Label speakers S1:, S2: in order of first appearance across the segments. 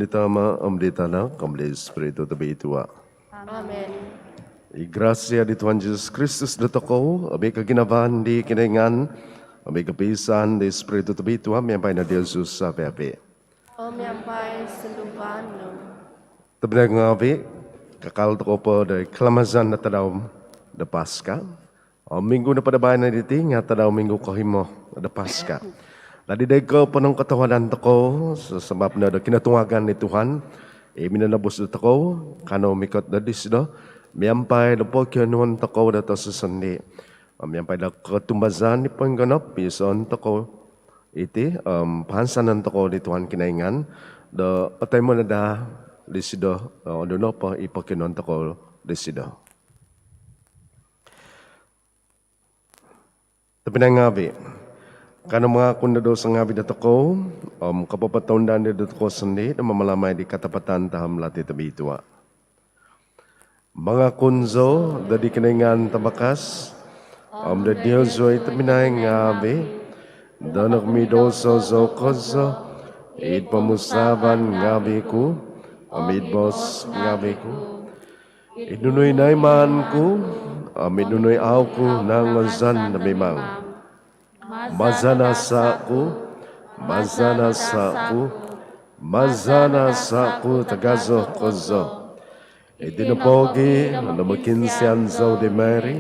S1: nome tama, di tanah, kembali Espiritu tabi itua.
S2: Amen.
S1: Gracia di Tuhan Yesus Kristus da toko, abi kaginabahan di kinaingan, abi kapisan di Espiritu tabi itua, miyampay na Yesus sa api-api.
S2: O miyampay seluban no.
S1: Tabi nga abi, kakal toko po dari kelamazan na tadaw da Paska. Minggu na padabayan na diti, nga tadaw minggu kahimo da Paska. Nadiday ko po ng katawanan ko sa sabab na kinatungagan ni Tuhan. Minanabos na ko, kano mikot na disdo. Miyampay na po kianuan ko na to sa sandi. Miyampay na katumbazan ni Pangganap, pison ko iti. Pahansanan ko ni Tuhan kinaingan. Da patay mo na da disdo. Doon po ipakinuan ko disdo. Tapi na ngabi. Kano mga kundado sa ngabi dito ko, kapapataundan dito ko sandi na mamalamay di katapatan taham lati tabi itua. Mga kunzo, dadi kinaingan tabakas, da Diyoso ay taminay ngabi, danak mi doso zo kozo, id pamusaban ngabi ko, amid bos ngabi ko. Idunoy naiman ko, idunoy aw ko nang zan na memang. Mazana saku, mazana saku, mazana saku tagazo kozo. Idinapogi, namakinsian zo de Mary,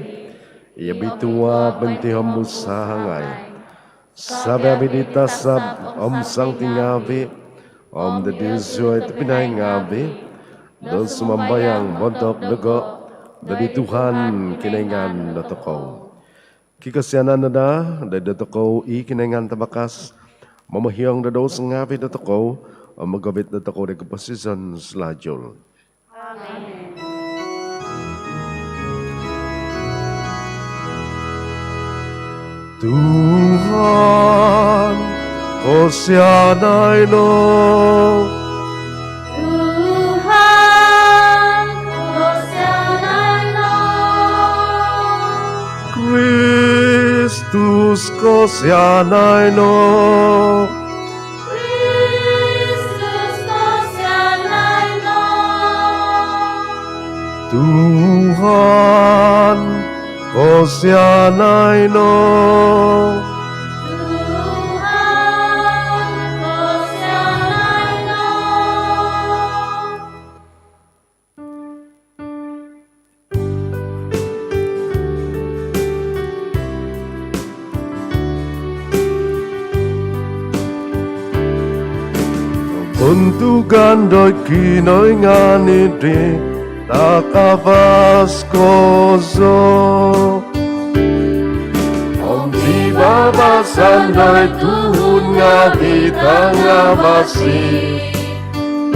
S1: iabitua benti hambus hangay. Sabi abidita sab sang tingabi, de Diyoso at pinay ngabi, dal sumambayang bontok lugo, dari Tuhan kinaingan na toko. Kikasyanan na da, dito ko ikinangan tabakas, mamahiyang na daw sa ngabi dito ko, magabit na ko rin kapasisan sa ladyol.
S2: Amen.
S1: Tuhan, o siyanay no, Kristus ko siyanay no.
S2: Kristus ko siyanay no.
S1: Tuhan ko siyanay no.
S2: Tuhan ko siyanay no.
S1: Untugan do'y kinoy nga ni di takabaskozo. Om di babasan do'y tuhun nga kita nga basi.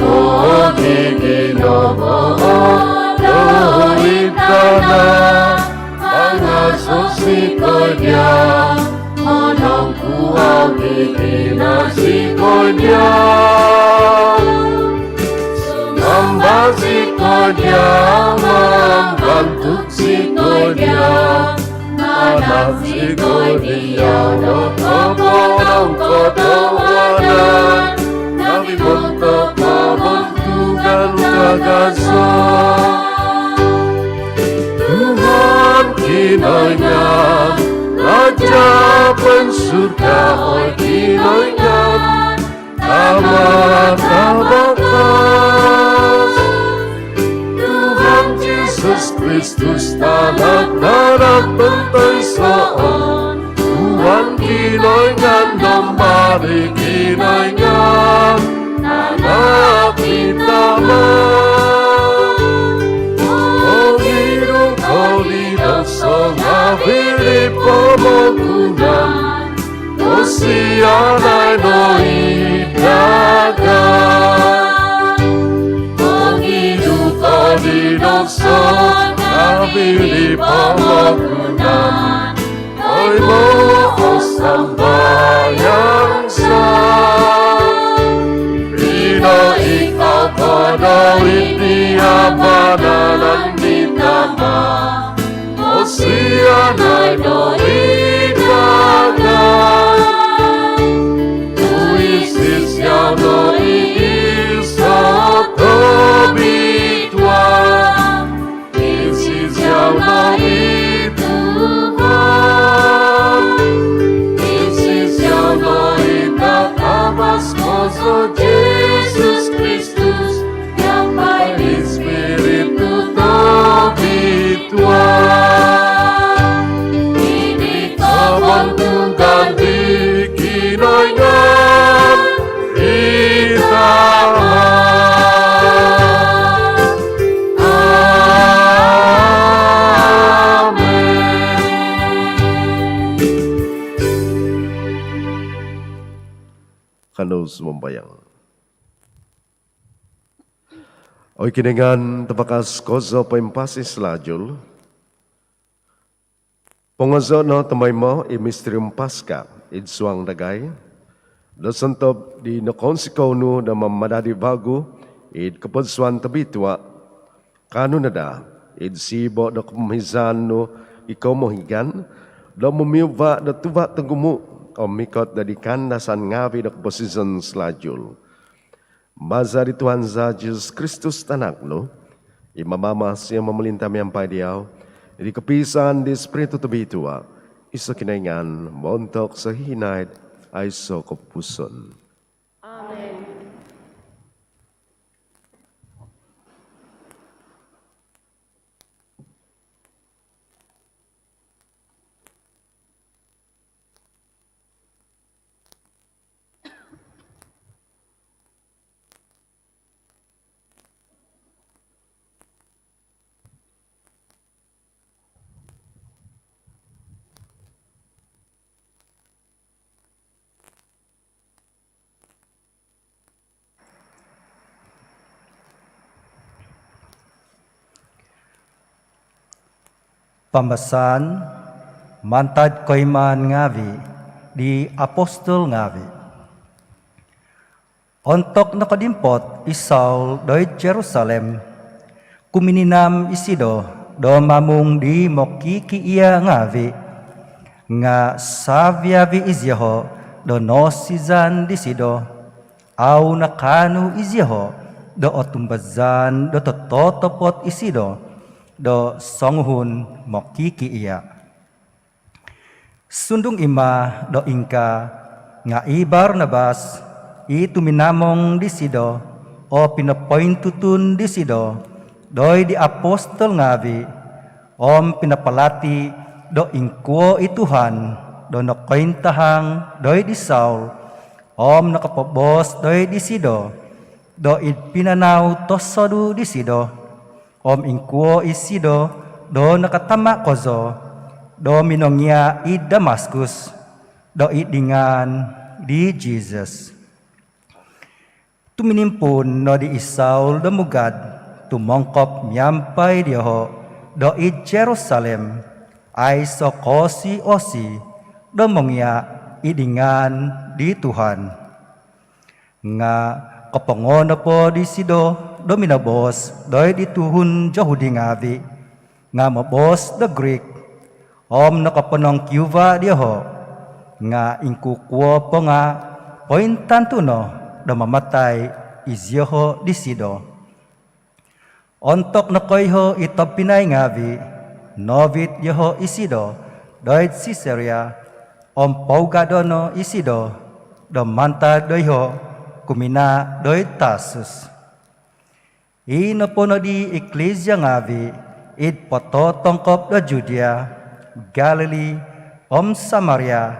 S1: O di ginoo do'y na mga susikoy niya. Onong kuhaw di kinasikoy niya. Sumamba sikoy niya, mambantuk sikoy niya. Anak sikoy niya, nakaponong katawanan. Nabibuntok pabuntugan kagaso. Tuhan kinaingan, Raja pensurga oi kinaingan, tabakas. Tuhan Yesus Kristus tanak darah pentai soon. Tuhan kinaingan domari kinaingan, anak kita Nabili pomogunan, o siyanay no idagan. Panginoon dinokson, nabili pomogunan, ay mo o sambayang sa. Pino ikaw panawin niya manalan ni Tama. Siyanay no idagan, tu isis yaw no iisa. sumbayang. Oy kinengan tabakas kozo paimpasis lajul. Pongozo no tamay mo imistrium Paska idsuang dagay. Dasantop di nakonsikaw no na mamadadi bago id kapadswan tabitwa. Kano na da id sibo na kumhizan no ikaw mohigan. Da mumiuba na tuba tagumu o mikot na dikan nasan ngavi na kaposizan slajul. Maza di Tuhan za Jesus Kristus tanak no, imamama siya mamulintam yang padiyaw, di kepisan di Espiritu tabitua, iso kinaingan, montok sa hinay, ay so kapuson.
S2: Amen.
S3: Pambasan mantad koiman ngavi di apostol ngavi. Ontok nakadimpot isaul doi Jerusalem, kumininam isido do mamung di mokiki iya ngavi, nga savyavi izyaho do nosizan disido, au nakanu izyaho do otumbazan do tototopot isido, do songhun mokiki iya. Sundung ima do ingka nga ibar nabas itu minamong disido o pinapointutun disido doi di apostol ngavi om pinapalati do ingkuo ituhan do nakointahang doi di Saul om nakapobos doi disido do pinanaw tosodu disido om ingkuo isido do nakatama kozo do minongya i Damaskus do idingan di Jesus. Tuminimpun no di Isaul do mugad tumongkop miampay diho do i Jerusalem ay sokosi osi do mongya idingan di Tuhan. Nga kapangono po di sido do minabos doy di tuhun Jahudi ngavi nga mabos do Greek om nakapanong kiuva diho nga ingkukuo po nga pointantuno do mamatay izyoho di sido. Ontok na koyho ito pinay ngavi novit yoho isido doy Caesarea om paugadono isido do manta doyho kumina doy Tarsus. Ino po no di Ecclesia ngavi id pototongkop do Judea, Galilee, om Samaria,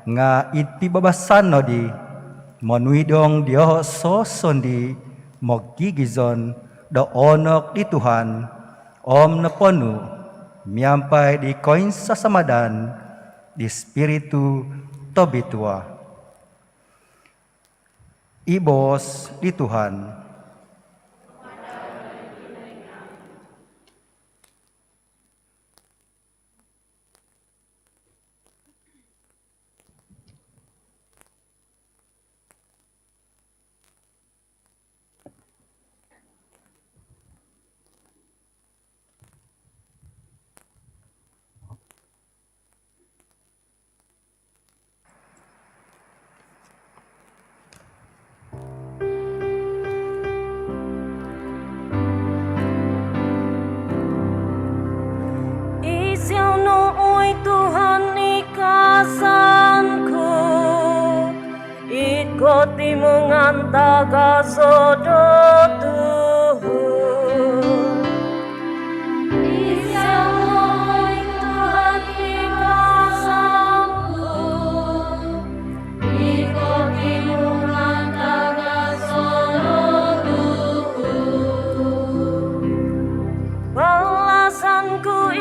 S3: nga id pibabasan no di, monuidong diyo sosondi, mogigizon, do onok di Tuhan, om naponu, miampay di koin sa samadan, di Spiritu tobitua. Ibos di Tuhan.
S2: Ikoti mengantaga sodo Tuhan. Isiamoi Tuhan ikasamku. Ikoti mengantaga sodo Tuhan. Balasanku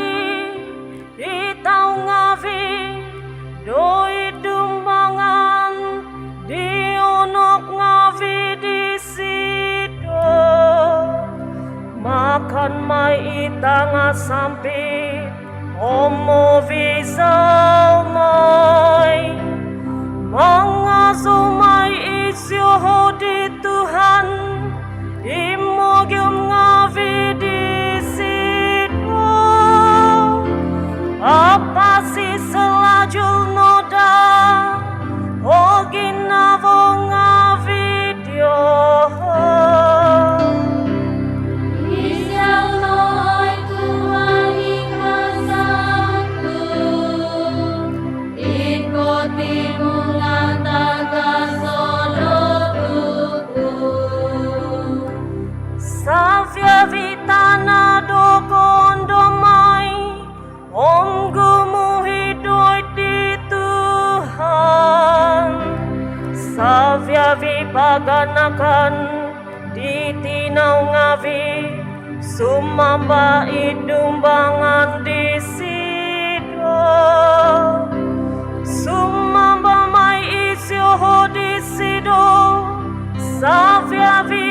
S2: itau ngavi doi dumbangan di onok akan mai itanga sampai Omo visau mai Mangazumai isyo di Tuhan Imogium ngavi di situ Apa si selajul noda Oginavo ngavi dio Savia vitana do kondomai Om gumuhidoi di Tuhan Savia vipaganakan di tinau ngavi Sumamba idumbangan di sido Sumamba mai isyoho di sido Savia vi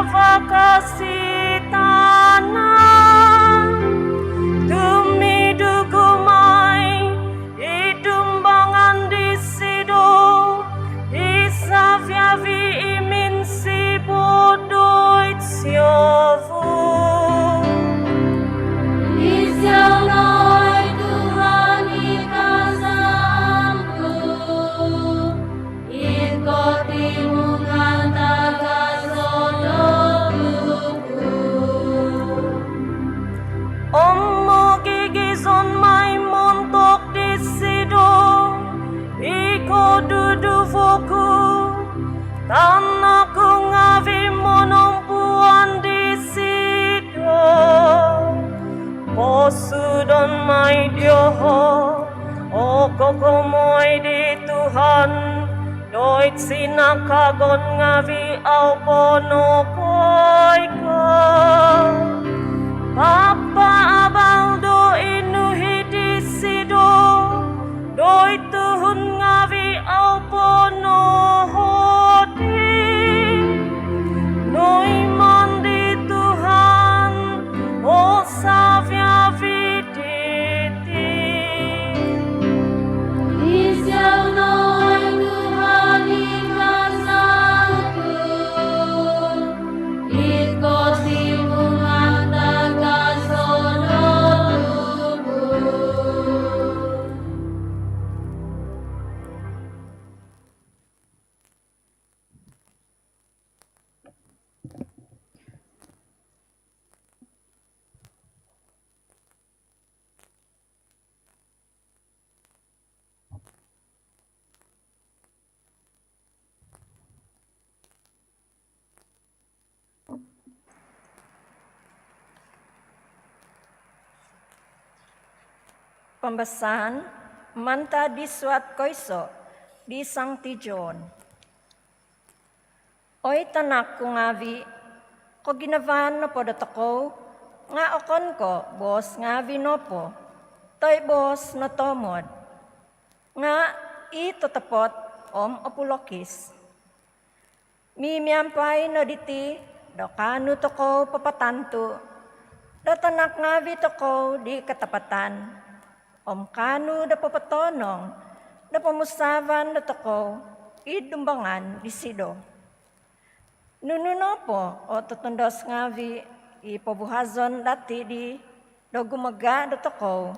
S2: vakasi tanah demi dugumai idumbangan di sido isavia vi imin si bodoit siovu Isiaunoi Tuhan ikasamku ikotimu ngantaga Omo gigizon mai montok di sido Iko dudu voku Tanahku ngavi monompuan di sido Posudon mai dioho Oko komoi di Tuhan Doit sinakagon ngavi au pono koiko Papa abang do inuhi di sido Doi tuhun ngavi au pono hodi Noi mandi Tuhan O savia viditi Isiau noi Tuhan ikasaku Ikotimu Pembesan manta di suat koiso di sang tijon. Oi tanak ko ngavi ko ginavan no po datako nga okon ko bos ngavi no po toy bos no tomod nga itotapot opulokis. Mimiampay no diti do kanu to ko papatanto do tanak ngavi to ko di katapatan. Kanu da papatonong, da pamusavan da toko, idumbangan di sido. Nununo po, o tutundos ngavi, ipabuhazon dati di, do gumaga da toko,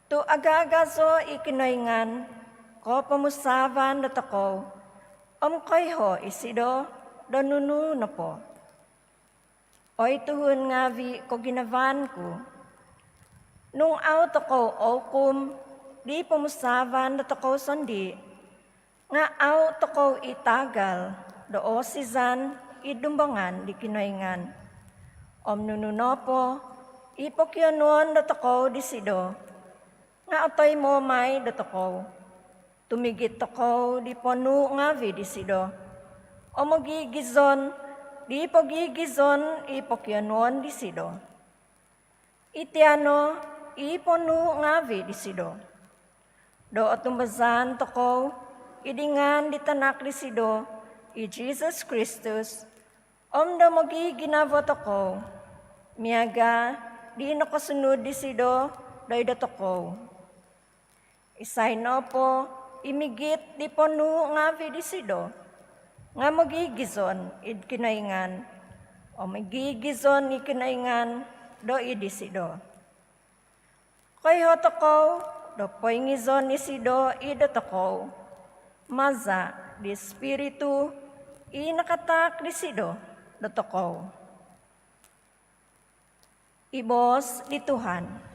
S2: tu agagazo ikinoingan, ko pamusavan da toko, koyho isido, do nununo po. Oy tuhun ngavi ko ginavan ko, nung auto ko okum, di pamusavan na toko sondi, nga auto ko itagal, do osizan, idumbangan di kinoingan. Nununo po, ipokyonon na toko di sido, nga atoy mo may da toko, tumigit toko di ponu ngavi di sido, magigizon, di pagigizon, ipokyonon di sido. Itiano, iponu ngavi di sido. Do atumbazan toko, idingan di tanak di sido, i Jesus Christus, da magiginavo toko, Miaga, di nakasunod di sido, doy datoko. Isay no po, imigit di ponu nga vi di sido, nga magigizon id kinaingan, o magigizon i kinaingan, do di sido. Kay hotoko, do poy ngizon ni sido idatoko, maza di spiritu, inakatak di sido, datoko. Ibos di Tuhan.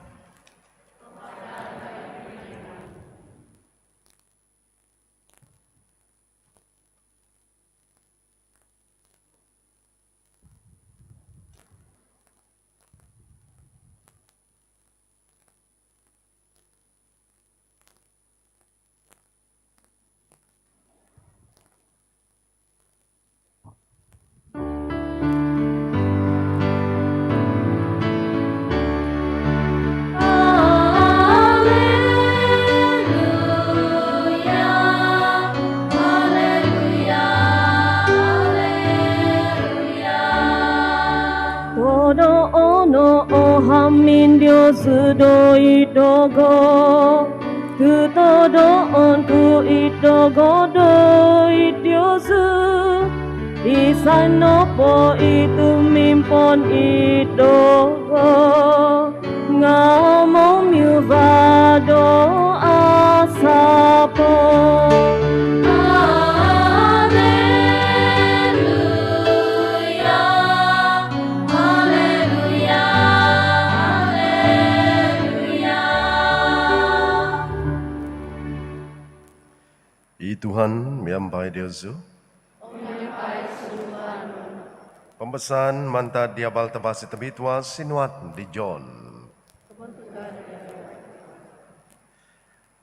S4: Todo ono ohamin Dios do idogo, tu todo on tu idogo do Dios, isano po itu mimpon idogo, ngamo miuvado asapo.
S1: Tuhan miampai Diosu. Pembesan manta diabal tabasi tabitwa sinuat di John.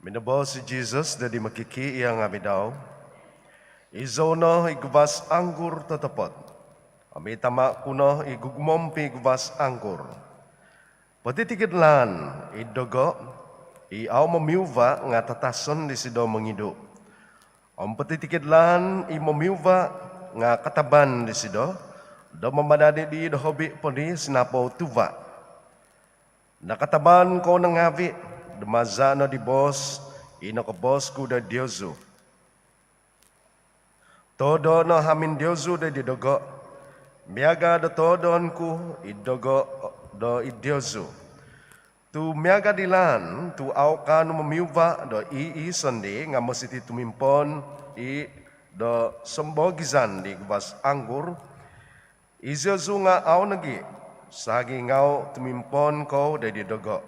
S1: Minabo si Jesus dari makiki yang amidaw. Izono igubas anggur tetepot. Amitama kuno igugmompi gubas anggur. Patitikidlan idogo iaw mamiuva nga tatason di sido mengidu. Om patitikidlan imamiuva nga kataban di sido, do mamadadi di do hobi poni sinapo tuva. Nakataban ko ng ngavi, dumazano di bos, inakabos ko da Diosu. Todo no hamin Diosu da didogo, miaga do todon ku idogo do idiosu. Tu miaga dilan, tu aukan mamiuva do sonde nga masiti tumimpon do sembogizan di gubas anggur. Izozu nga au nagi, sagi ngau tumimpon ko da didogo.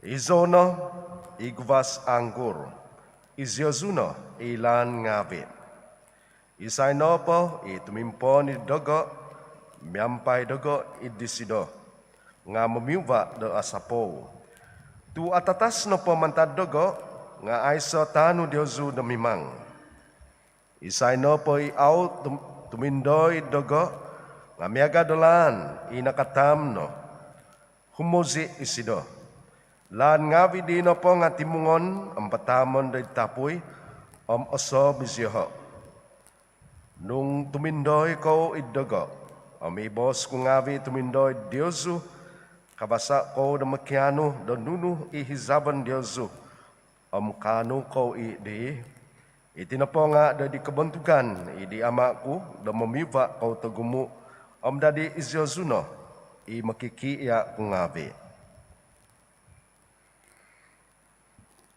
S1: Izono igubas anggur, izozuno ilan ngabit. Isay no po tumimpon idogo, miampai dogo idisido. Nga mamiuva do asapo. Tu atatas no pamantad dogo, nga aiso tanu Diosu do mimang. Isay no po au tumindoy dogo, nga miaga dolan, inakatam no. Humuzi isido. Lan nga vidi no po nga timungon, ang patamon do itapoy, oso bisyoho. Nung tumindoy ko idogo, amibos ko nga vi tumindoy Diosu, kabasa ko na makiano do nunu ihizaban Diosu. Kanu ko di itinapo nga da di kebentukan di amaku da mamiva ko tagumu dadi izyozuno makiki ya kungabi.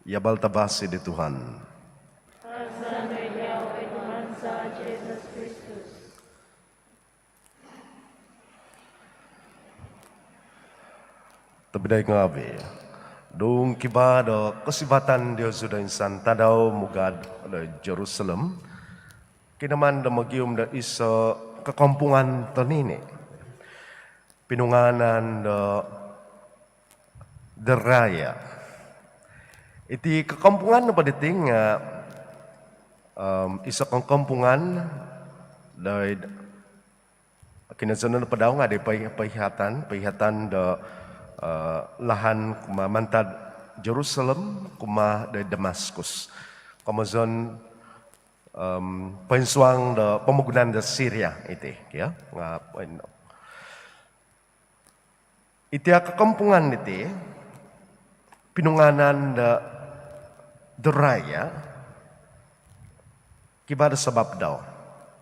S1: Yabal tabasi di Tuhan. Tabidai ngabi. Dung kiba do kesibatan Dios sudah insan tadau mugad do Jerusalem. Kinaman do magium do iso kekampungan tonini. Pinunganan do deraya. Iti kekampungan do paditing iso kekampungan do kinasanan padaw nga di pahihatan do lahan kuma mantad Jerusalem kuma dari Damaskus. Kamazon pensuang da pembangunan da Syria itu ya. Iti kakampungan iti, pinunganan da Doraya, kibada sebab daw.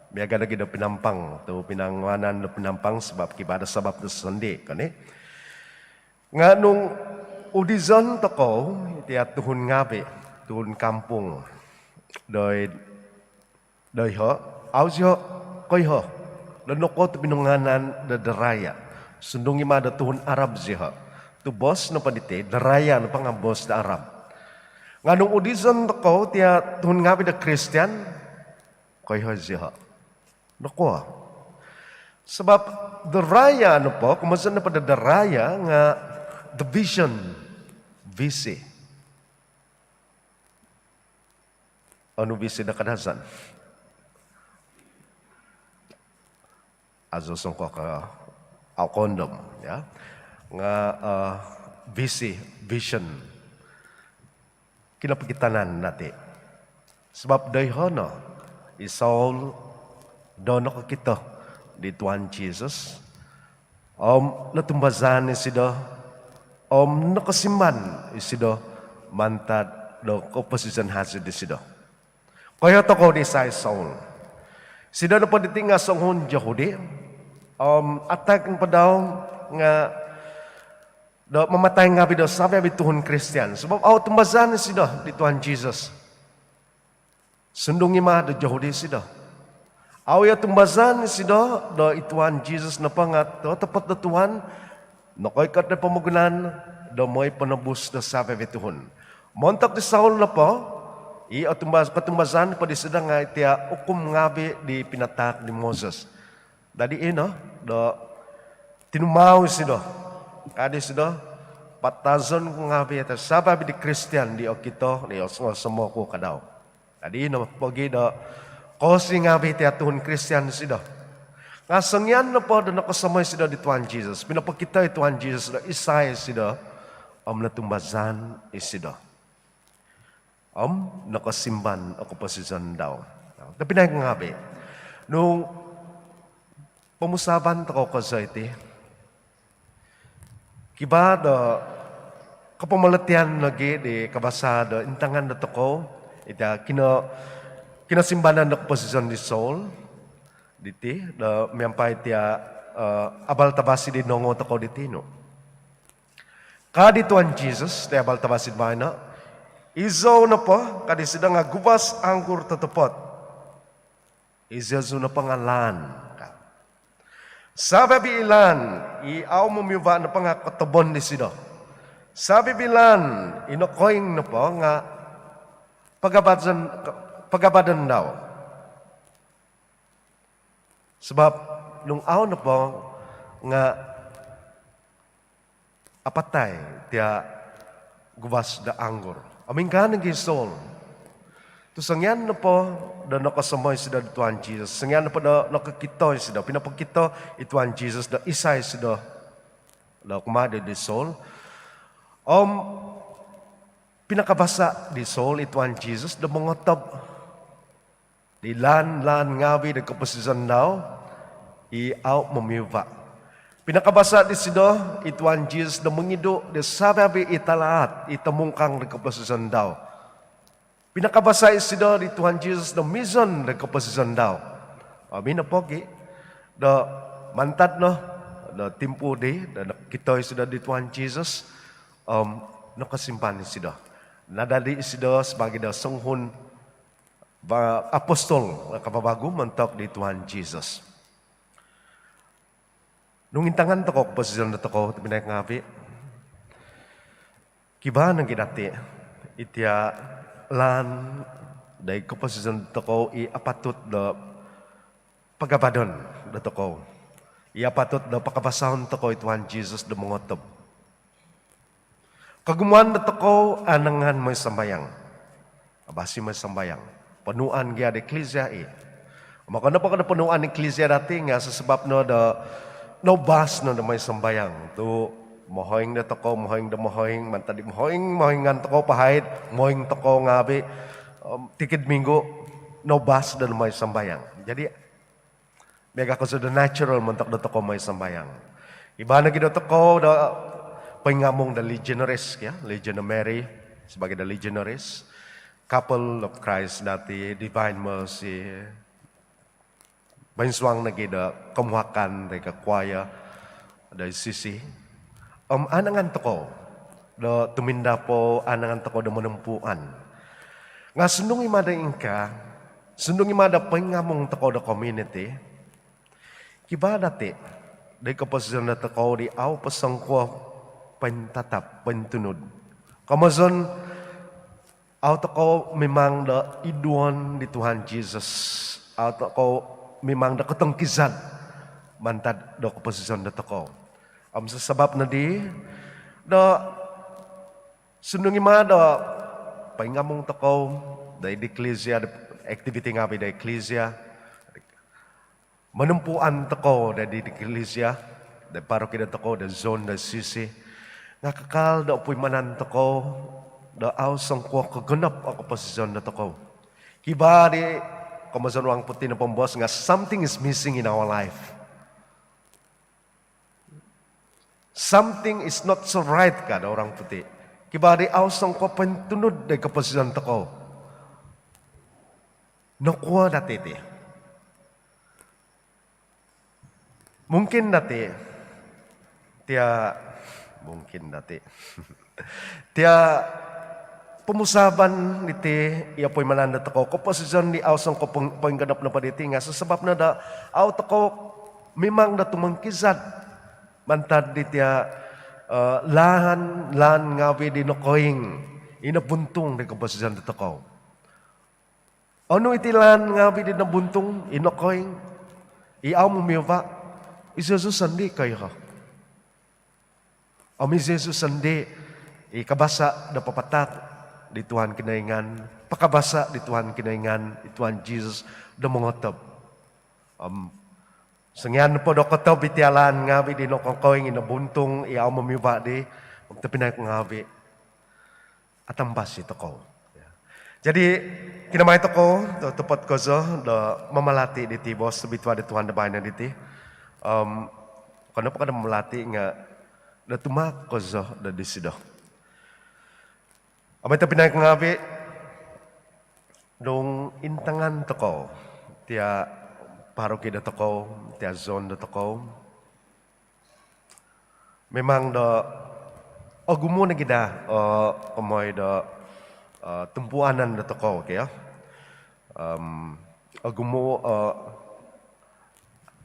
S1: Biaga lagi da pinampang, tu pinanganan da pinampang sebab kibada sebab da sendi, kani. Nga nung udizon toko, iti tuhun ngabi, tuhun kampung, doi ho, ausyo, koy ho, lanoko tu pinunganan da Doraya. Sundungi mada tuhun Arab siya. Tu bos no padite, daraya no pang bos da Arab. Nganong udizon ko, tiya tuhun ngabi da Christian, koy ho siya. Nako. Sebab daraya no po, kumasan na pa da daraya nga division, visi. Ano visi da kadasan? Azosong ko ka au kondom, ya, nga vision, kinapagitanan nati. Sebab dayhono, isaul dono ka kita di Tuhan Jesus, natumbazan isido, nakasimban isido, mantad do komposisyon hasil isido. Kaya to ko di sa isaul. Sida na po ditinga sa hun Yahudi, atak ng padaw nga do mamatay nga bido sabi abi tuhun Christian. Sebab tumbazan sida di Tuhan Jesus. Sundungi ma do Yahudi sida. Ya tumbazan sida do Tuhan Jesus na pangat do tepat do Tuhan nokoy kat na pamugunan do moy panabus do sabi abi tuhun. Montak di Saul na po katumbazan pa di sida nga itiya ukum ngabi di pinatak di Moses. Dadi do tinumaw sido. Kadi sido patazon ko ngabi ito sababi di Christian di okito di osmo ko kadaw. Dadi pogi do kosi ngabi iti atuhon Christian sido. Ngasangyan na po do nakasamay sido di Tuhan Jesus. Pinapakita iti Tuhan Jesus do isay sido natumbazan isido. Nakasimban ako pasizan daw. Tapi na ngabi. Nung pamusaban tako ko sa iti. Kiba do kapamalatian lagi di kabasado intangan na tako ita kinasimbanan na posisyon di Saul diti do miyampay tiya abal tabasi di nongo tako diti no. Kadi Tuhan Jesus ti abal tabasi ba na izo na po kadi sida nga gubas anggur tatupot. Izo na pangalan. Sabi bilan, iaw mumiwa na pa nga katubon ni sido. Sabi bilan, inokoing na po nga pagabadan daw. Sebab, nung aw na po nga apatay, tiya gubas da anggur. Aming ka nang gisol. Tusangyan na po, da nakasamay sida di Tuhan Jesus. Sangyan na po da nakakito sida. Pinapakito Tuhan Jesus da isay sida. Da kumada di Saul. Pinakabasa di Saul Tuhan Jesus da mongotob. Di lan ngabi da kaposisan daw. Iaw mamiwa. Pinakabasa di sida Tuhan Jesus da mengido da sabi italaat itamungkang da kaposisan daw. Pinakabasa isido di Tuhan Jesus na mission na kaposisan daw. Amin na pogi. Da mantad no. Da timpo di. Da kita isido di Tuhan Jesus. Nakasimpan isido. Nadali isido sebagai da senghun apostol na kapabago mantok di Tuhan Jesus. Nung intangan to ko kaposisan na to ko. Tabi ngabi. Kiba nang ginati. Itya lan dahil kaposisan toko apatut do pagabadon do toko. Apatut do pakabasahon toko Tuhan Jesus do mongotob. Kagumuan do toko anangan may sambayang. Abasi may sambayang. Panuan gya de eklesya Maka na pa kada panuan ng eklesya dati nga sa sebab no do bas no may sambayang. To mohoing na toko, mohoing da mohoing, mantadi mohoingan toko pahit, mohoing toko ngabi, tikid minggo, no bas dan may sambayang. Jadi, mega ko sa the natural mantak da toko may sambayang. Iba na gid ko da pengamong the Legionaries ya, Legion of Mary sebagai the Legionaries, Couple of Christ dati Divine Mercy. Bainswang na gid kamuhakan day kakwaya day sisi. Anangan to ko da tuminda po anangan to ko da manumpuan. Nga sundong imada ingka, sundong imada pengamong to ko da community. Kiba dati day kapasyon na to ko di aw pasangko pentatap pentunod. Kamazon aw to ko memang da iduan di Tuhan Jesus. Aw to ko memang da katangkizan mantad da kapasyon na to ko. Sa sabab na di, da sundong ima da paingamong takaw, da ecclesia, activity nga da ecclesia, manumpuan takaw da di ecclesia, da paroki da takaw, da zone da sisi, nga kakal da upoy manan takaw, da awsang kuwa kaganap ako posisyon da takaw. Kiba di, kamasanwang puti na pambos nga something is missing in our life. Something is not so right kada orang puti. Kibari awsang ko pentunod day kapasidan ko. Nakuha dati ti. Mungkin dati. Mungkin dati. Tia pumusaban niti iya po'y mananda ko. Kapasidan di awsang ko pangganap na paditi nga. Sa sabab na da aw ko memang da tumangkizad. Mantad di tiya lahan ngawi di nokoing inabuntung di kapasidan dito ko. Ano iti lahan ngawi di nabuntung inokoing iaw mo miwa isesus sandi kayo ka. Ami Jesus sandi ikabasa da papatak di Tuhan kinaingan pakabasa di Tuhan kinaingan di Tuhan Jesus da mongotob. Sangyan po do koto bitialan ngabi di no kongkoing inabuntung iaw mamiwa di magtapinay ko ngabi at ambas ito ko. Jadi kinamay ito ko tupot ko so do mamalati di tibos bitwa di Tuhan da bahay na diti. Kano pa ka na mamalati nga da tumak ko so da disido. Amay tapinay ko ngabi dong intangan to ko tiya paroki da toko, tia zone da toko. Memang da gumo na gida kamoy da tumpuanan da toko kaya. Gumo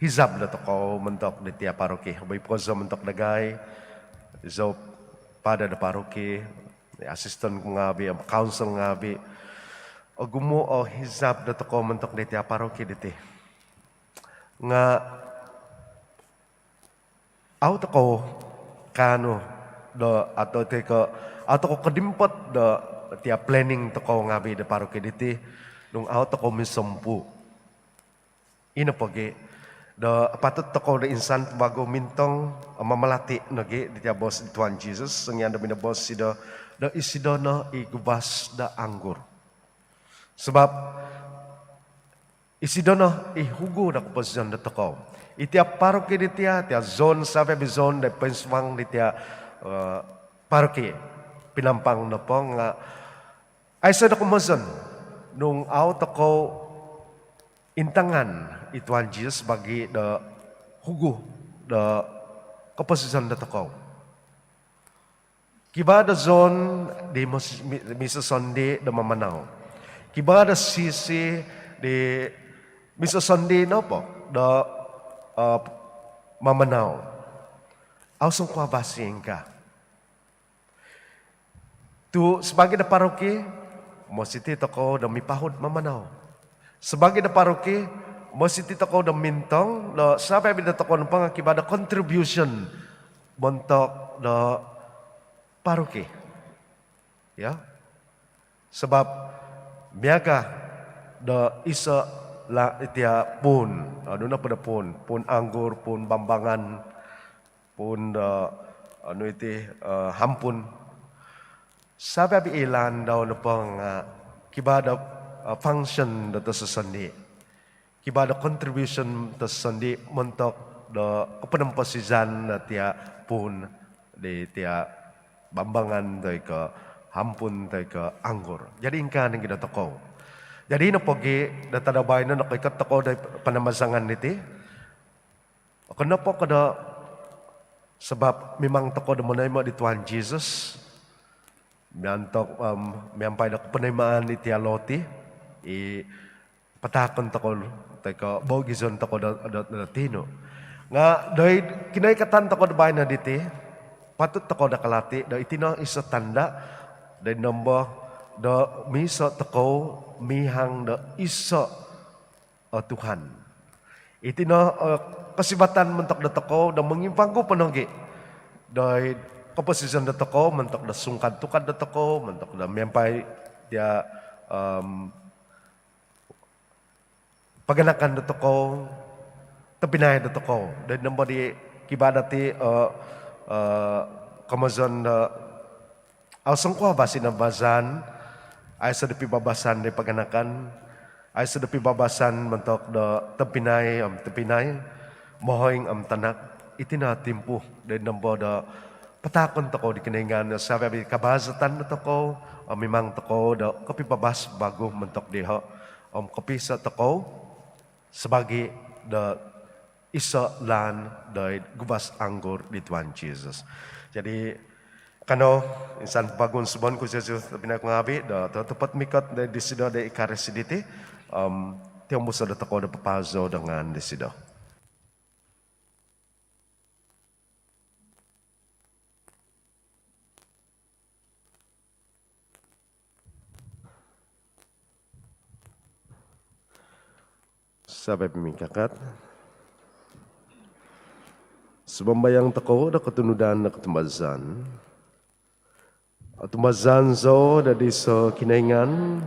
S1: hizab da toko mentok di tia paroki. Bay po sa mentok dagay. So pada da paroki, assistant ko ngabi, council ngabi. Gumo hizab da toko mentok di tia paroki diti. Nga auto ko kano do ato te ko auto ko kadimpot do tia planning to ko ngabi de paroki diti nung auto ko misompu ina pagi do patut to ko de insan bago mintong mamalati nagi di tia bos Tuhan Jesus sangyan da minabos sido do isidono igubas da anggur sebab isidono ihugo na komposisyon na toko. Itiap paroki di tia zone sabi bizon de penswang di tia paroki pinampang na po nga ay sa komposisyon nung auto ko intangan ituan Jesus bagi de hugo de komposisyon na toko. Kiba da zone di misasondi de mamanaw. Kiba da sisi di Misa Sunday no po, do mamanaw. Awsong kwa basing ka. Tu sebagai da paroki, mo sitito ko da mipahod mamanaw. Sebagai da paroki, mo sitito ko da mintong, do sabi da to ko ng pangakibada contribution montok da paroki. Ya. Sebab biaga da isa la itia pun ano na pada pun anggur pun bambangan pun ano iti hampun sabi abi ilan daw na pang kibada function da sa sandi kibada contribution da sandi montok do kepenempasisan na tia pun di tia bambangan tay ke hampun tay ke anggur. Jadi ingkan yang kita toko. Jadi na pogi data dabay na nakikat toko day panamasangan niti. Kenapa kada sebab memang toko da menerima di Tuhan Yesus. Miantok miampai da penerimaan ni tia loti patakon toko teko bogizon toko da tino. Nga dai kinay katan toko da bayan na diti patut toko da kalati da itina isa tanda da nombo da miso toko mihang da isa Tuhan. Itina kasibatan mentok da toko da mengimpangko panogi dai komposisi da toko mentok da sungkad tukad da toko mentok da miampai dia paganakan da toko tapinay da toko dan nomor di kibadati kamazon da alsangkwa basin na bazan ay sa depi babasan di paganakan ay sa depi babasan mentok da tapinay mohoing tanak itina timpuh dan nomor da patakon toko di keningan sabi kabazatan da toko memang toko da kopi babas bago mentok diha kopi sa toko sebagai da isa lan da gubas anggur di Tuhan Yesus. Jadi kano insan bagun subon ku Jesus pinay ko ngabi da tepat mikot da disido da ikaresiditi tiang musa da toko da papazo dengan disido. Sabi pemingkakat. Sebambayang teko da ketunudan da ketumazan. Tumazan zo da diso kinaingan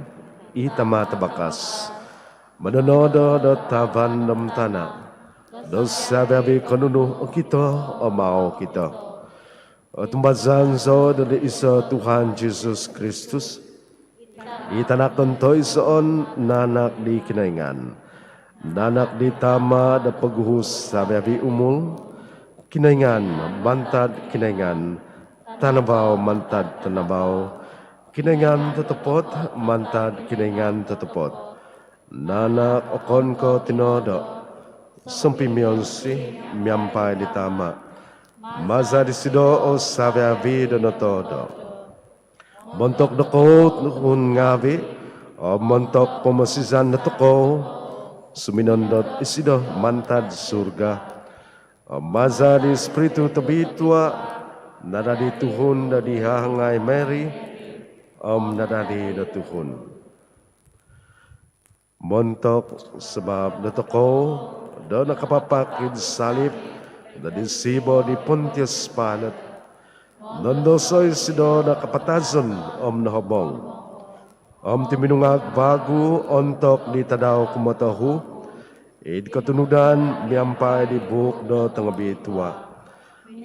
S1: itama tabakas. Manonodo da taban dam tanah. Do sabi kanunuh kita mau kita. Tumazan zo da diso Tuhan Yesus Kristus. Itanak tonto isoon nanak di kinaingan. Nanak di tama da paguhus sabi umul. Kinaingan, mantad kinaingan, tanabaw, mantad tanabaw, kinaingan tetepot, mantad kinaingan tetepot. Nanak okon ko tinodo, sumpimion si, miampai di tama. Maza di sido o sabi do notodo. Montok dokot nukun ngavi, o montok pemasizan natoko, suminondot isido mantad surga. Maza di Espiritu tabitua, nada di Tuhun da di hangai Mary, nada di da Tuhun. Montok sebab da toko, da nakapapakid salib, da di sibo di Pontius Pilate. Nondosoy sido da kapatazon nahobong. Timinungag bago ontok di tadaw kumatahu, ketunudan miampai di buk do tangabi tua.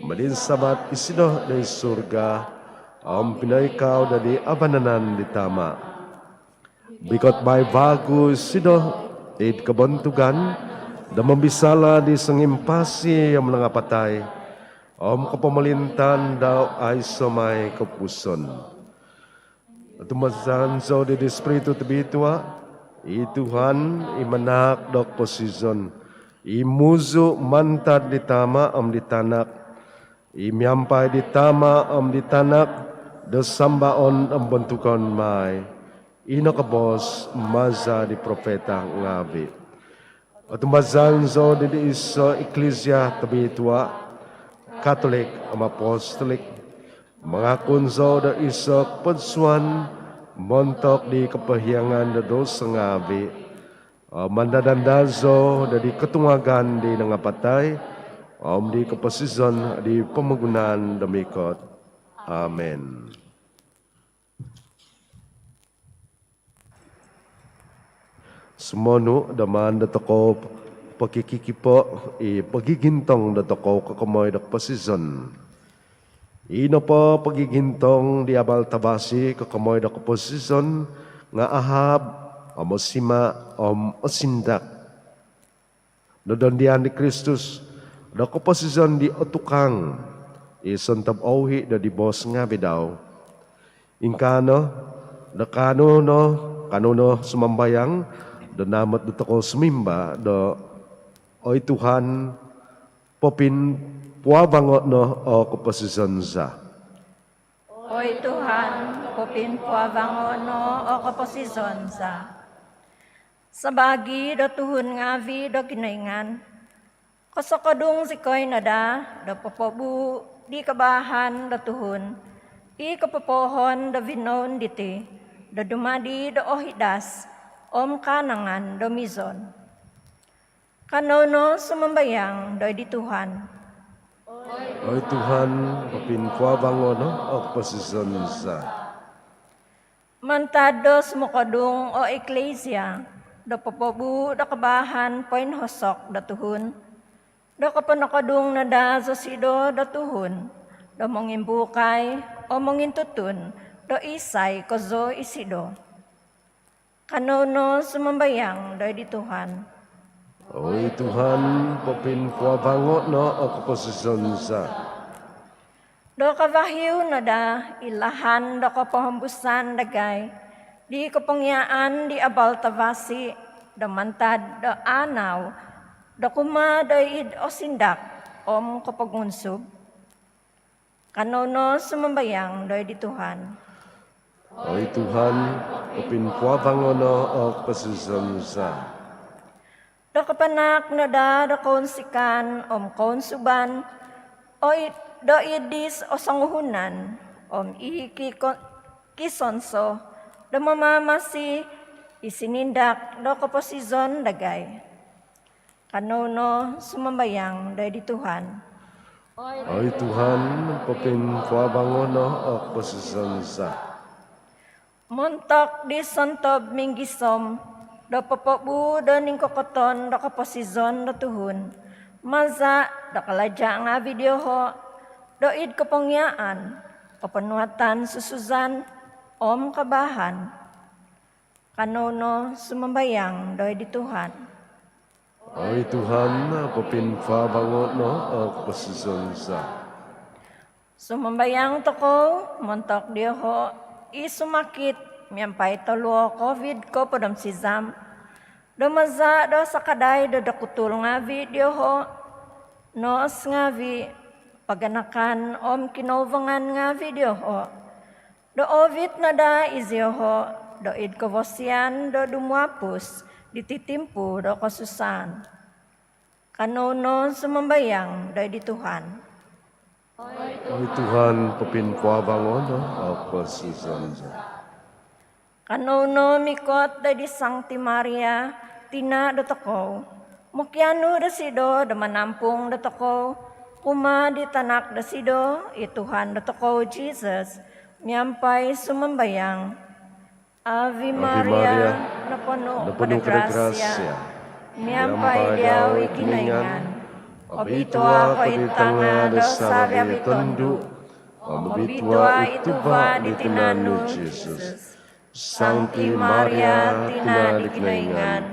S1: Malin sabat isido dari surga. Pinay kau dari abananan di tama. Bikot bay bagus sido kebantugan. Da membisala di sengimpasi yang menangapatay. Kapamalintan daw ay somay kapuson. Tumasan so di Espiritu tabitua. Tuhan imanak dok posizon. Imuzu mantad di tama di tanak. Imiampai di tama di tanak. Desambaon bentukan mai. Ino kabos maza di profeta ngabi. Tumazan zo di iso eklesia tabitua. Katolik apostolik. Mengakun zo da iso pensuan. Montok di kepahiangan da dosa ngabi. Mandadandazo dari ketungagan di nangapatay. Di kepasizon di pemagunaan demikot. Amen. Semono daman da toko pakikikipo pagigintong da toko kakamoy da kepasizon. Ino po pagigintong di abal tabasi kakamoy da kaposisyon nga ahab amosima osindak. Nodondian ni Kristus da komposisyon di otukang ison tab auhi da di bos nga bidaw. Ingkano da kano sumambayang da namat da tako sumimba da oy Tuhan popin puabangot no o komposisyon sa.
S2: Oy Tuhan, popin puabangono o kaposisyon sa. Sabagi do tuhun ngavi do ginaingan, kasakadung sikoy nada do papabu di kabahan do tuhun, i kapapohon do vinon diti, do dumadi do ohidas, kanangan do mizon. Kanono sumambayang do di Tuhan.
S1: Oy Tuhan popin puabangot no o komposisyon sa.
S2: Mantado sumukadung o eklesia, do papabu do kabahan poin hosok do tuhun, do kapanakadung na da sa sido do tuhun, do mongimbukay o mongintutun, do isay kozo isido. Kanono sumambayang do di Tuhan.
S1: Oy Tuhan popin puabangot no o komposisyon sa.
S2: Do kavahiw na da ilahan do kapahambusan dagay, di kapangyaan di abal tavasi, do mantad do anaw, do kuma do id o sindak, kapagunsub. Kanono sumambayang do di Tuhan.
S1: Oy Tuhan popin puabangot no o komposisyon sa.
S2: Do kapanak na da do kaunsikan, kaunsuban, do idis o sanguhunan, kisonso, do mamamasi, isinindak, do kaposizon dagay. Kanono sumambayang do di Tuhan.
S1: Oy Tuhan popin puabangot no o komposisyon sa.
S2: Montok di sontob minggisom, do papabu do ningkokoton do kaposizon do tuhun, maza do kalaja nga video ho, do id kapangyaan, kapanuatan susuzan, kabahan. Kanono sumambayang do di Tuhan.
S1: Oy Tuhan popin puabangot no o komposisyon sa.
S2: Sumambayang toko, montok di ho, isumakit, miyampay talo COVID ko padam sizam. Domaza do sakaday do dakutul nga video ho, noos nga paganakan kinovangan nga video ho. Do ovit na da izyo ho, do id kovosyan do dumwapus, dititimpu do kasusan. Kanono sumambayang do di Tuhan.
S1: Oy Tuhan popin puabangot no o komposisyon sa.
S2: Kanono mikot da di Sancti Maria, tina do toko, mukyano da sido da manampung da toko, kuma di tanak da sido, Tuhan da toko Jesus, miyampay sumambayang. Ave Maria, napuno ka grasya, miyampay diyaw ikinaingan, obitwa ko itanga do sabi abitondu, obitwa ituba di tinanu Jesus. Sancti Maria, tina di kinaingan,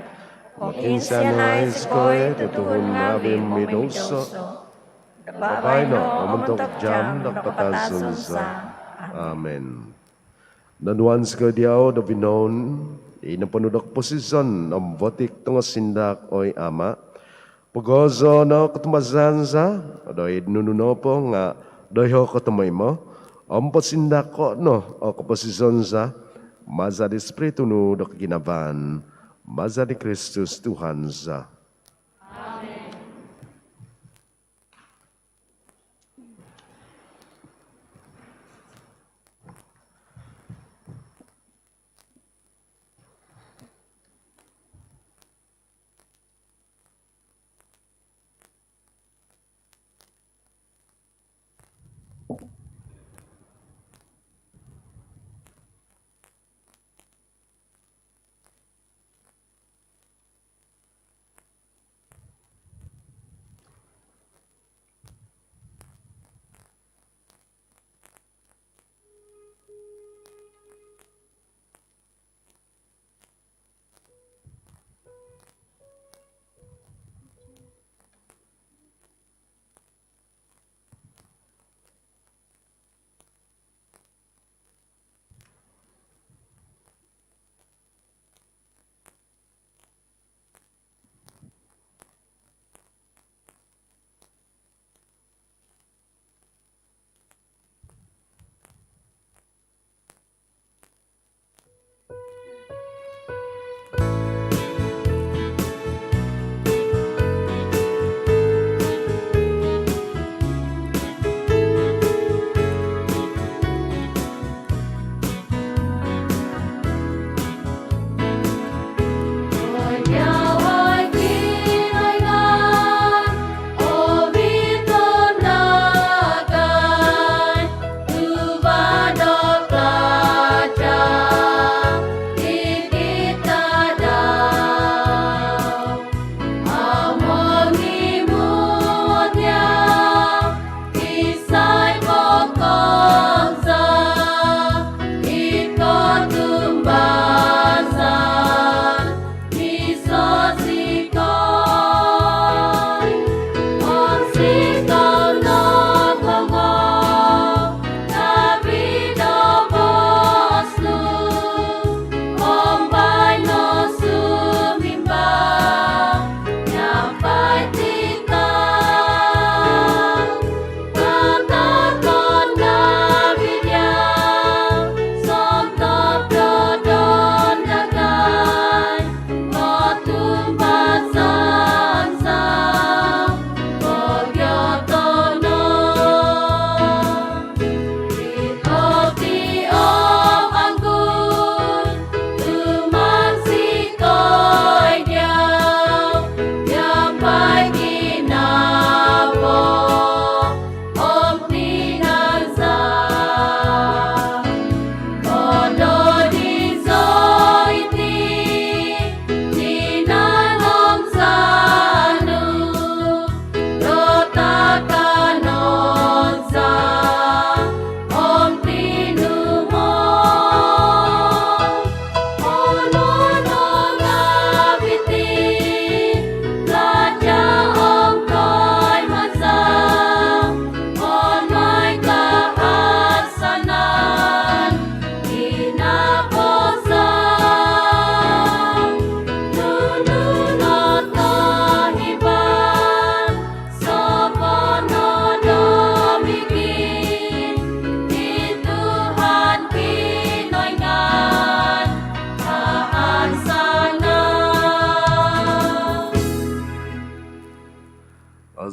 S2: kinsiya na iskoy, tutuhon nga midoso, babay no, umuntok jam, nakapatasun sa.
S1: Amen. Nanuans ka diyaw da binon, inapanudok posisyon ng botik tunga sindak oy ama, pagozo na katumazan sa, doy nununo po nga, doy ho katumay mo, ampot sindak ko no, o kaposisyon sa, maza di Espiritu nu dok ginaban, maza di Kristus Tuhan sa.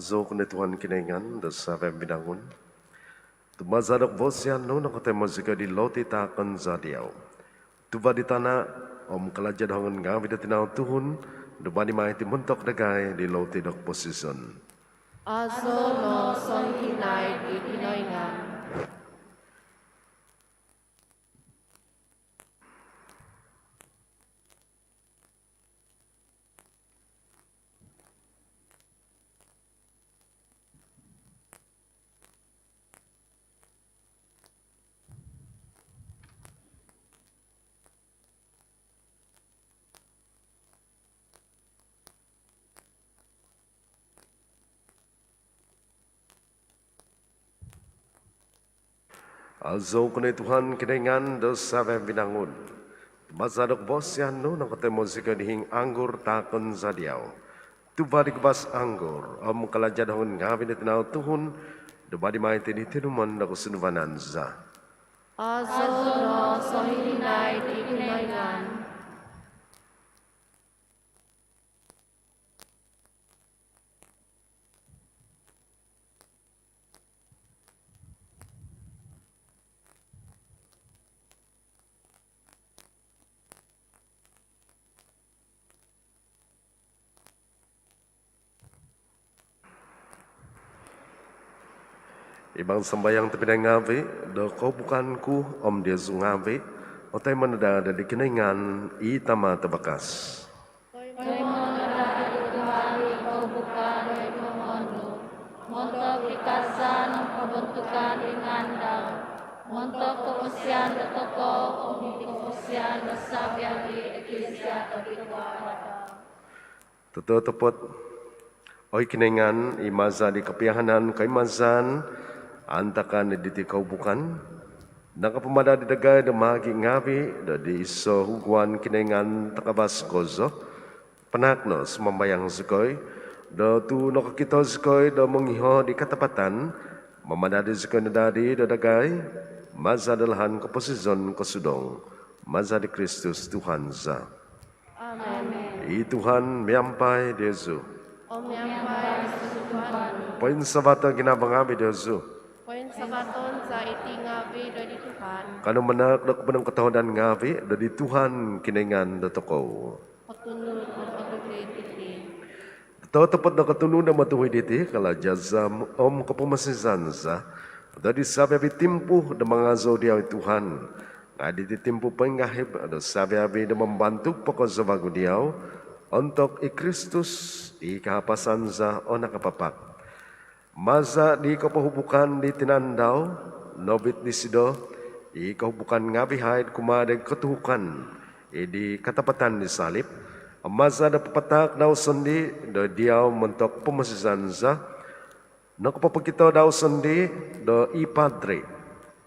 S1: Alzo kung Tuhan kinaingan, sa binangon. Tumazadok bosyan no nakatemo zika di loti takon zadiaw. Tuba di tanah om kalajad hangon nga vida tinaw tuhun, duba di mahiti muntok dagay di loti dok posisyon.
S5: Azo no son hinay di kinaingan.
S1: Alzo kung Tuhan kinaingan, sa binangon. Tumazadok bosyan no nakatemo zika dihing anggur takon zadiaw. Tuba di kebas anggur, om kalajad hangon nga vida tinaw tuhun, duba di mahiti di tinuman na kusunubanan za.
S5: Azo no son hinay di kinaingan.
S1: Ibang sembayang tepidang ngawi, do kau bukan ku om dia zungawi, otai menada di kinaingan itama tebakas.
S5: Montok pikasan pembentukan ingandang. Montok keusian toko om keusian sabiagi eklesia tabikuara.
S1: Tutu tepot, oi kinaingan imaza di kepiahanan kaimazan, antakan di kau bukan, nakapemada di dagay damagi ngawi, di iso huguan kinaingan takabas kozo, penakno semambayang sekoy, tu nakakita sekoy mengiho di katapatan, memadadi sekoy nadadi dagay, maza dalahan keposizon kesudong, maza di Kristus Tuhan za.
S5: Amen.
S1: I Tuhan miampai Yesu.
S5: Om yampai Tuhan.
S1: Poin sabata ginabang abi Yesu.
S5: Poin sakaton sa itingabi dari Tuhan.
S1: Kanu menak dok benang ketahuan ngawi dari Tuhan kinaingan datoko.
S5: Patunod at pagkakrititi.
S1: Tahu tepat nak ketunu na matuhi diti kala jazam om kepemasisan za. Dari sabi abi timpuh da mangazo dia Tuhan. Ngadi timpuh pengahib ada sabi abi da membantu pokok zabagu dia untuk Kristus ikahapasan za ona kapapak. Maza di kapahubukan di tinandaw, nobit di sido, ikahubukan ngabihayad kumadeng ketuhukan, di katapatan di salib, maza da papatak daw sendi, do diaw mentok pemasisan za, nakapapakita daw sendi, do ipadre,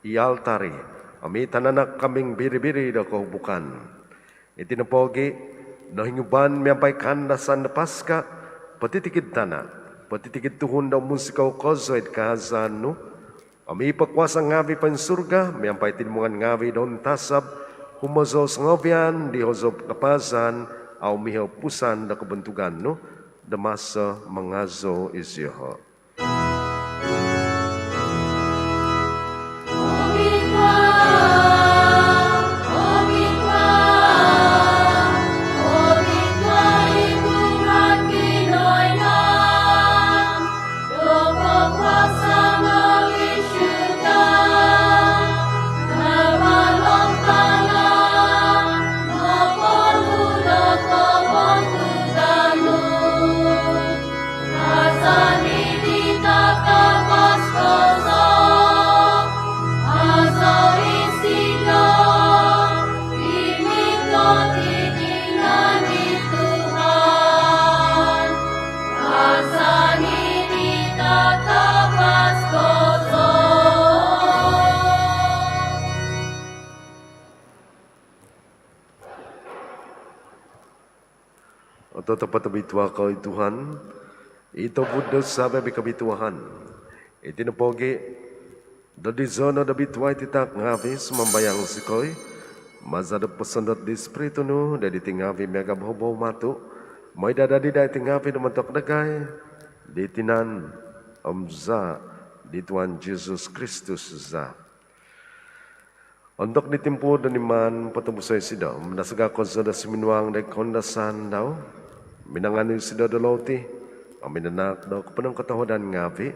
S1: ialtari, ami tananak kaming biri-biri do kahubukan. Itinapogi, no hinguban miyampay kandasan na paska, patitikid tanak, patitikid tuhun daw musikaw kozoid kahazan no. Ami pakwasa ngavi pan surga, miyampay tinmungan ngavi don tasab, humozos ngobian, di hozob kapazan, au mihaw pusan da kebentugan no, damasa mangazo isyoho. Atau tepat bitua kau Tuhan, itu Buddha sabe bikabituahan. Itu napogi, dari zona da bitua titak ngabis membayang sikoi, mazada pesendot di spiritu nu, dari tingavi mega bobo matu, mai dada di dai tingavi na mentok dagay, di tinan za di Tuhan Yesus Kristus za. Untuk ditimpu dan iman patunggu saya sidaw, mendasaga konsoda siminuang dan kondasan daw, minangani sidaw dalauti, ang minanak daw kepenang ketahudan ngavi,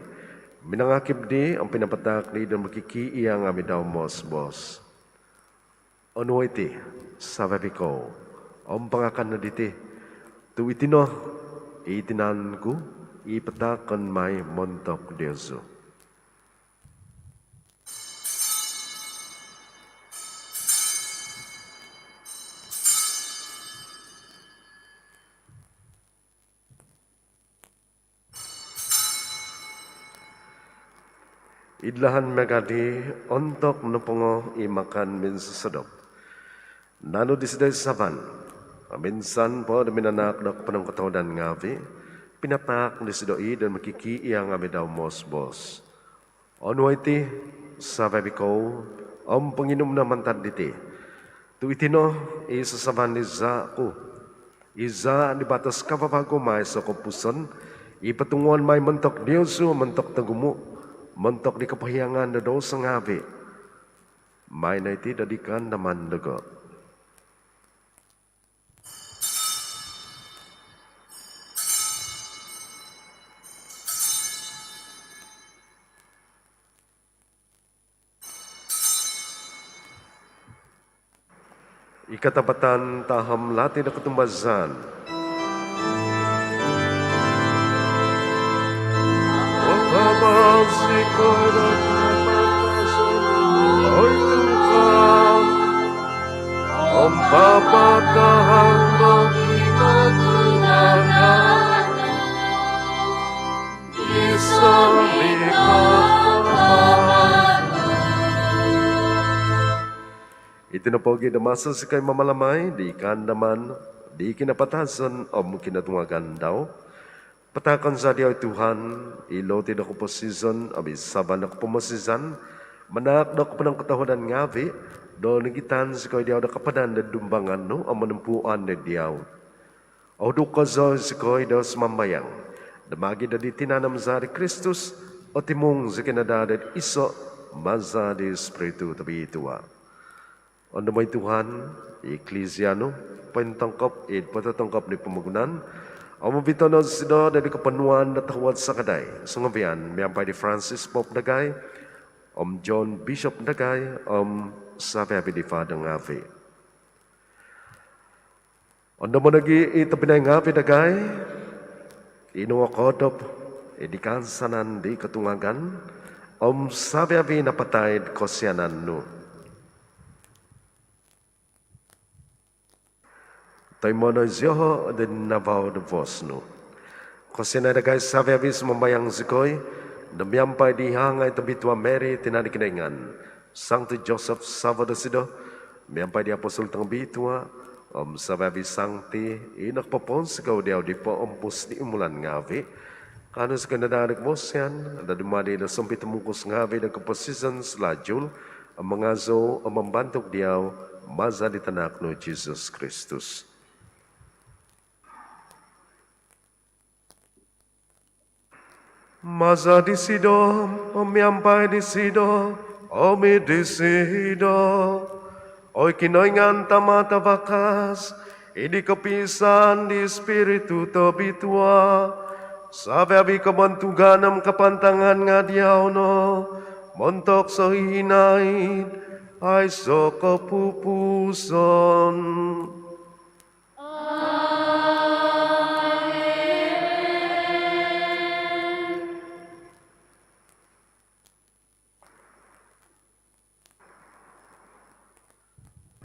S1: minangakib di ang pinapatak ni dan berkiki iyang ami daw bos. Ono iti, sababiko, ang pangakan na diti, tu itino, itinanku, ipatakan may montok Diyos. Idlahan megadi untuk nupungo imakan min sesedop. Nano disidai saban, minsan po minanak dak penang ketahudan ngavi, pinatak disidoi dan makiki yang ami daw bos. Ono iti sababiko om penginum na mantad diti. Tu itino isasaban ni ku. Iza di batas kapapago may sa kompuson, ipatunguan may mentok Diyosu, mentok tagumu, mentok di kepahiangan na dosa ngavi. May na iti dadikan naman dago. Ikatapatan taham lati na ketumbazan. Om Bapa tahang kita tunangan bisa Ito na pogi na masa si kay mamalamay, di kandaman, di kinapatasan, o kinatungagan daw. Patakan sa diyaw Tuhan, iloti na ko po season, abis saban na ko po masizan, manak na ko po ng katahunan ngavi, do nagitan si kay diyaw na kapanan na dumbangan no, ang manumpuan na diyaw. O dukazo si kay diyaw sumambayang, damagi na di tinanam sa Kristus, o timong si kinadadat iso, maza di Espiritu tabi ituwa. Ano may Tuhan, Ecclesiano, pentangkap, patatangkap ni pamagunan, ang mabito na sila dari kapanuan na tawad sa kaday. Sungabian, miyampay di Francis Pope Dagay, John Bishop Dagay, sabi di Father Ngavi. Ano mo nagi itapinay Ngavi Dagay, inuwakodop, idikansanan di katungagan, sabi napatay kosyanan no. Tayo mo na ziyoho din nabaw na vos no. Kasi na guys sabi abis mamayang zikoy, namiyampay di hangay tabitwa Mary tinanikinengan. Sancti Joseph Salvador Sido, miyampay di apostol tang bitwa, sabi abis sancti, inakpapons ikaw diyaw di po ompus di umulan ngavi. Kano sa kanadanig mo siyan, na dumadi na sumpit mungkus ngavi ng kaposisan sa lajul, ang mga zo ang mambantok diyaw, maza di tanak no Jesus Kristus. Maza di sido, miyampay di sido, omi di sido. Oy kinoyngan tamata bakas, idi kapisan di Espiritu tabitwa. Sabi abi kabantuganam kapantangan nga diyaw no, montok sa hinaid, ay so kapupuson.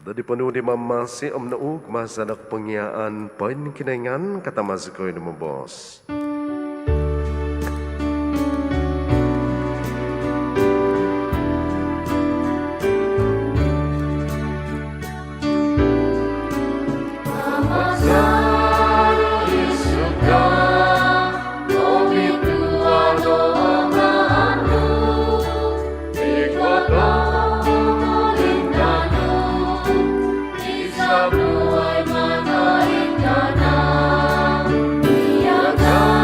S1: Dadi penuh di mamasi naug masadak pengiaan poin kinengan kata masikoy na bos.
S5: Buhay man ay ka na, iyakan.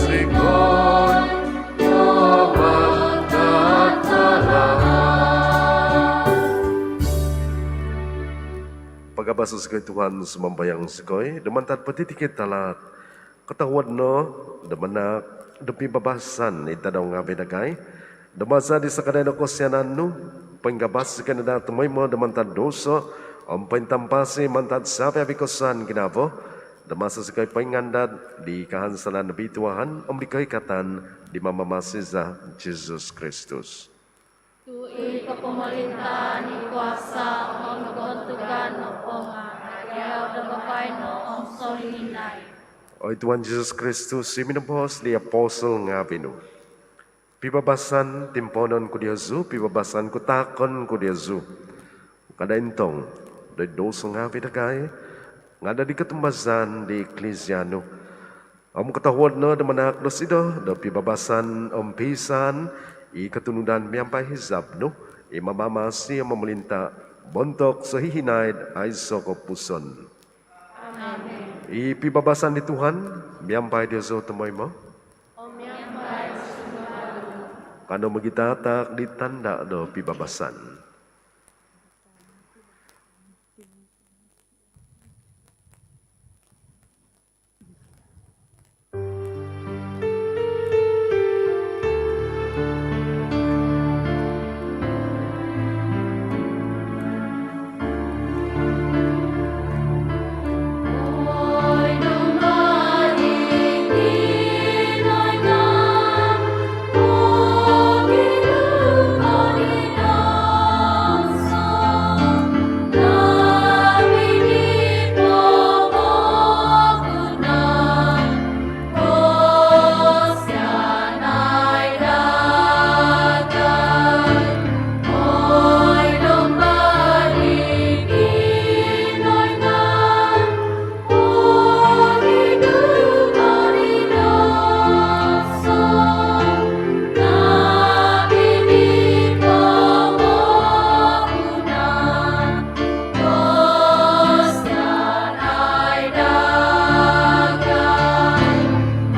S1: sikoy Pagabasa sa kay Tuhan sumambayang sikoy, damantan patitikit talat. Katawad no, damanak, dapi babasan, itadaw nga binagay. Damasa di sa kanina ko siyanan no, panggabas sa kanina tumoy mo, damantan doso, ang pantampasi, mantad sabi abikosan ginabo. Damasa sa kay pangandad, di kahansalan na bituahan, ang di kay katan, di mamamasi sa Jesus Kristus.
S5: Tui papumalintaan ni kuasa ang naguntugan ng ponga, ayaw na bakay no ang solihinay.
S1: O Tuhan Jesus Kristus, si minubos di apostol nga binu. Pibabasan timponon ko di Yesu, pibabasan ko takon ko di Yesu. Kada intong, doy doso nga binagay, nga da di katumbasan di eklesyano. Ang katawad no, damanak no sido, do pibabasan ang pisan, ikatunudan miyang pahizab no, imamamasi ang mamulinta, bontok sa hihinaid ay soko puson.
S5: Amen.
S1: Ipibabasan ni Tuhan, miyang Diyos o tumoy mo.
S5: O miyambay sumado.
S1: Kano magitatak di tanda do pibabasan.
S5: Oy numaling Pinoy nga, o ginugol inasa, nabinit mo magunan, o siyan ay dagat. Oy numaling Pinoy nga, o ginugol inasa, nabinit mo magunan, o siyan ay dagat.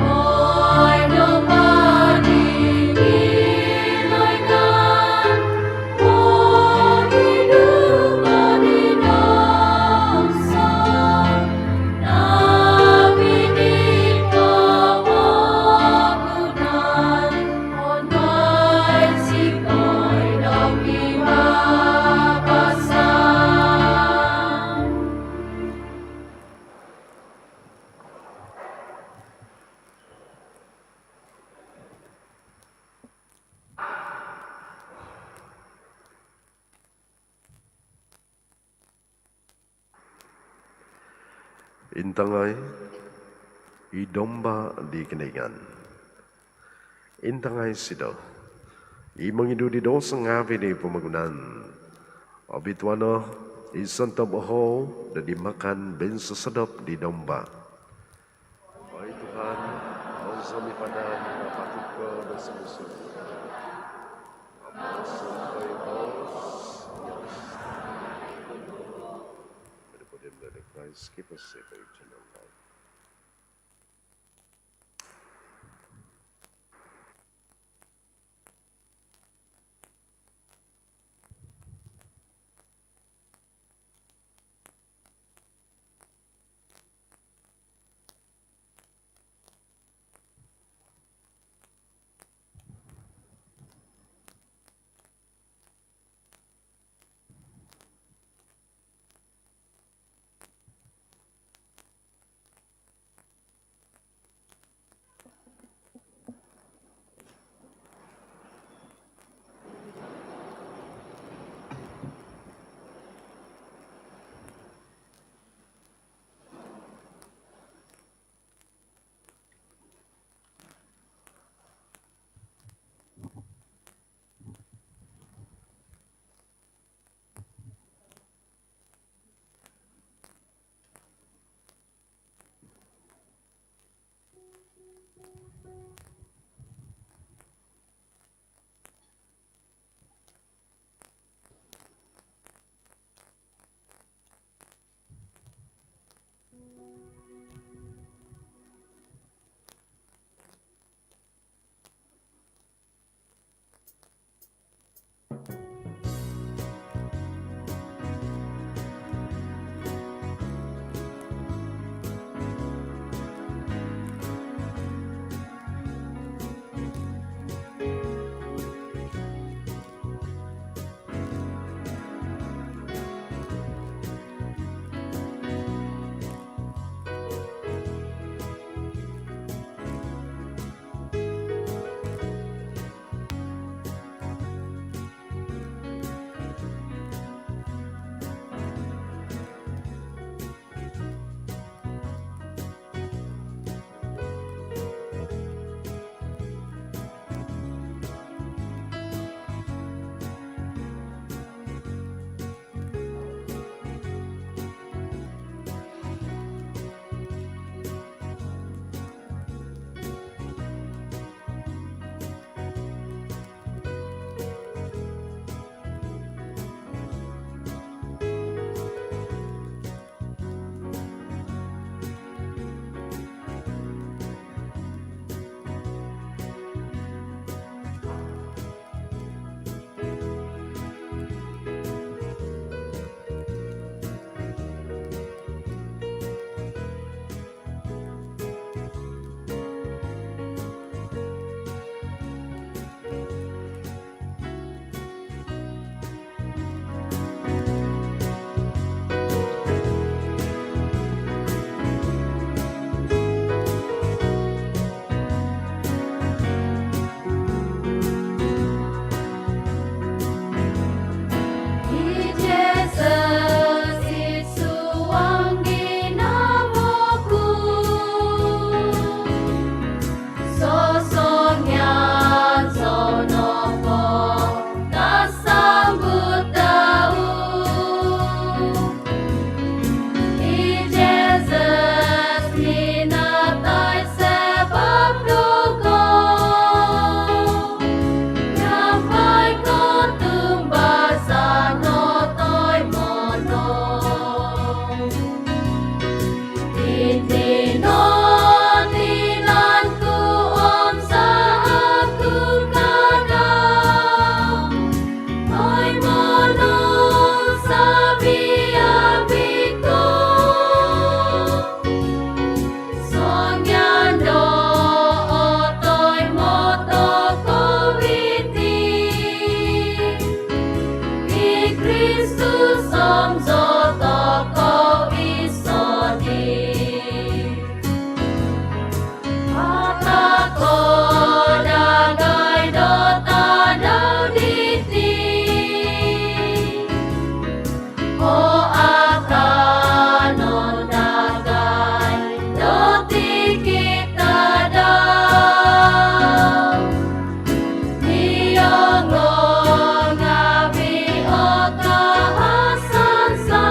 S5: Oy numaling Pinoy nga, o ginugol inasa, nabinit mo magunan, on may sikoy daw iwapasan.
S1: Intangay, idomba di kinaingan. Intangay sido, imong idudido sa ngabi ni pumagunan. Obituano, isang tabaho na di makan benso sadap di domba. Ay Tuhan, ang sumipadan na patut ko na sa musuh. Ang sumpay Diyos, May the body and blood of Christ, keep us safe and eternal life.
S5: Tinanku om sa aku kadang Ay manong sabi abiko Songyan do otoy moto kowiti I Kristus om zoto ko isodi Ako dagay do tanaw diti O akanon dagay do tikita daw Niyongong abi o kahasan sa